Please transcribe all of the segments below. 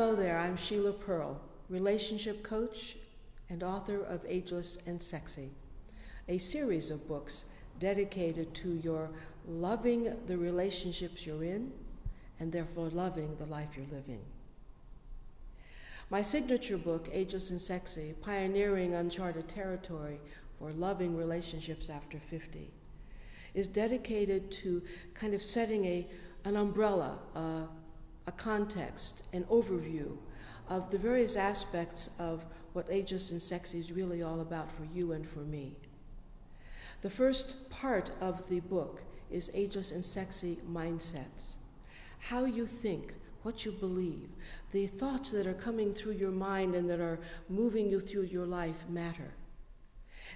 Hello there, I'm Sheila Pearl, relationship coach and author of Ageless and Sexy, a series of books dedicated to your loving the relationships you're in and therefore loving the life you're living. My signature book, Ageless and Sexy, Pioneering Uncharted Territory for Loving Relationships After 50, is dedicated to kind of setting an umbrella, a context, an overview of the various aspects of what Ageless and Sexy is really all about for you and for me. The first part of the book is Ageless and Sexy Mindsets. How you think, what you believe, the thoughts that are coming through your mind and that are moving you through your life matter.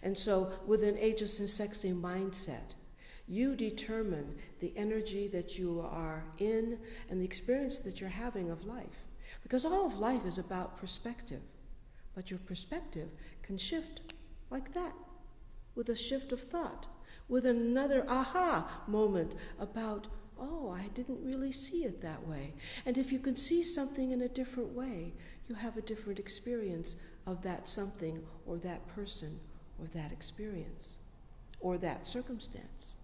And so with an Ageless and Sexy mindset, you determine the energy that you are in and the experience that you're having of life. Because all of life is about perspective. But your perspective can shift like that, with a shift of thought, with another aha moment about, oh, I didn't really see it that way. And if you can see something in a different way, you have a different experience of that something or that person or that experience or that circumstance.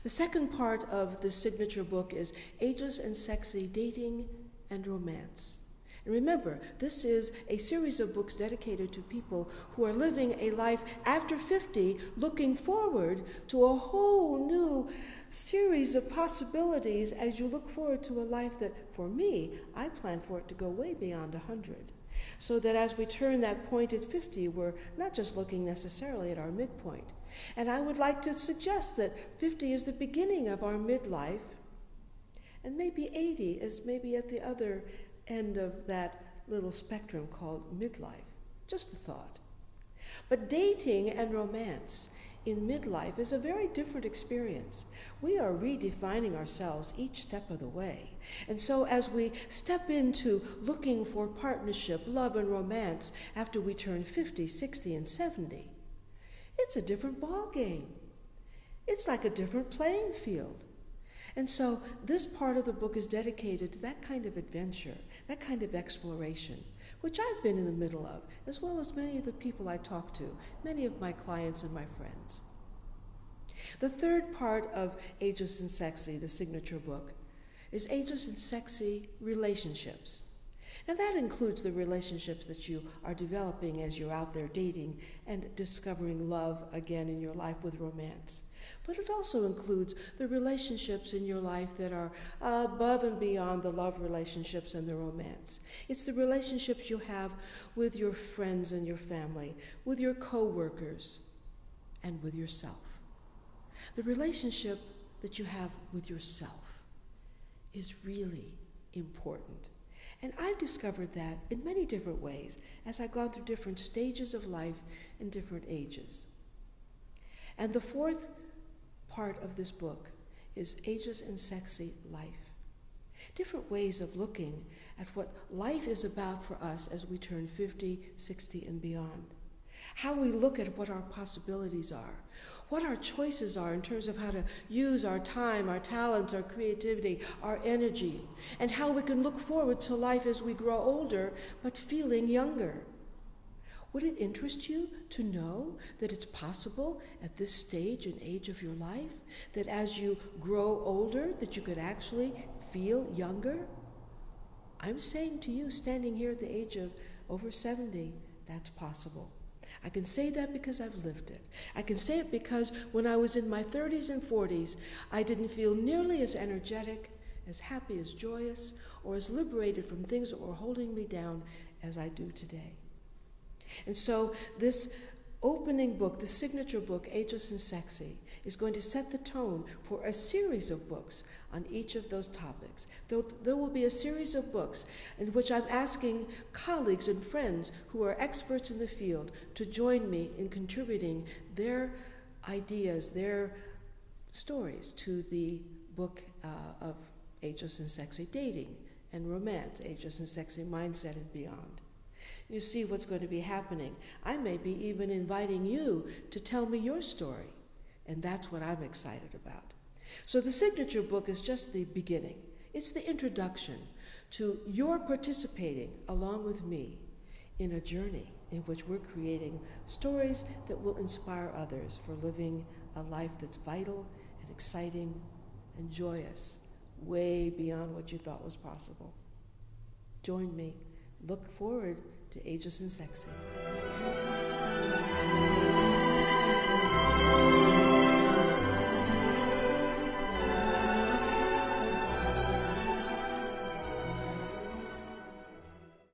The second part of the signature book is Ageless and Sexy Dating and Romance. And remember, this is a series of books dedicated to people who are living a life after 50, looking forward to a whole new series of possibilities as you look forward to a life that, for me, I plan for it to go way beyond 100. So that as we turn that point at 50, we're not just looking necessarily at our midpoint. And I would like to suggest that 50 is the beginning of our midlife, and maybe 80 is maybe at the other end of that little spectrum called midlife. Just a thought. But dating and romance in midlife is a very different experience. We are redefining ourselves each step of the way. And so as we step into looking for partnership, love, and romance after we turn 50, 60, and 70, it's a different ball game. It's like a different playing field. And so this part of the book is dedicated to that kind of adventure, that kind of exploration, which I've been in the middle of, as well as many of the people I talk to, many of my clients and my friends. The third part of Ageless and Sexy, the signature book, is Ageless and Sexy Relationships. Now that includes the relationships that you are developing as you're out there dating and discovering love again in your life with romance. But it also includes the relationships in your life that are above and beyond the love relationships and the romance. It's the relationships you have with your friends and your family, with your co-workers, and with yourself. The relationship that you have with yourself is really important. And I've discovered that in many different ways as I've gone through different stages of life and different ages. And the fourth part of this book is Ageless and Sexy Life. Different ways of looking at what life is about for us as we turn 50, 60, and beyond. How we look at what our possibilities are, what our choices are in terms of how to use our time, our talents, our creativity, our energy, and how we can look forward to life as we grow older, but feeling younger. Would it interest you to know that it's possible at this stage and age of your life, that as you grow older, that you could actually feel younger? I'm saying to you, standing here at the age of over 70, that's possible. I can say that because I've lived it. I can say it because when I was in my 30s and 40s, I didn't feel nearly as energetic, as happy, as joyous, or as liberated from things that were holding me down as I do today. And so this opening book, the signature book, Ageless and Sexy, is going to set the tone for a series of books on each of those topics. There will be a series of books in which I'm asking colleagues and friends who are experts in the field to join me in contributing their ideas, their stories to the book of Ageless and Sexy Dating and Romance, Ageless and Sexy Mindset and Beyond. You see what's going to be happening. I may be even inviting you to tell me your story, and that's what I'm excited about. So the signature book is just the beginning. It's the introduction to your participating along with me in a journey in which we're creating stories that will inspire others for living a life that's vital and exciting and joyous, way beyond what you thought was possible. Join me. Look forward to Ageless and Sexy.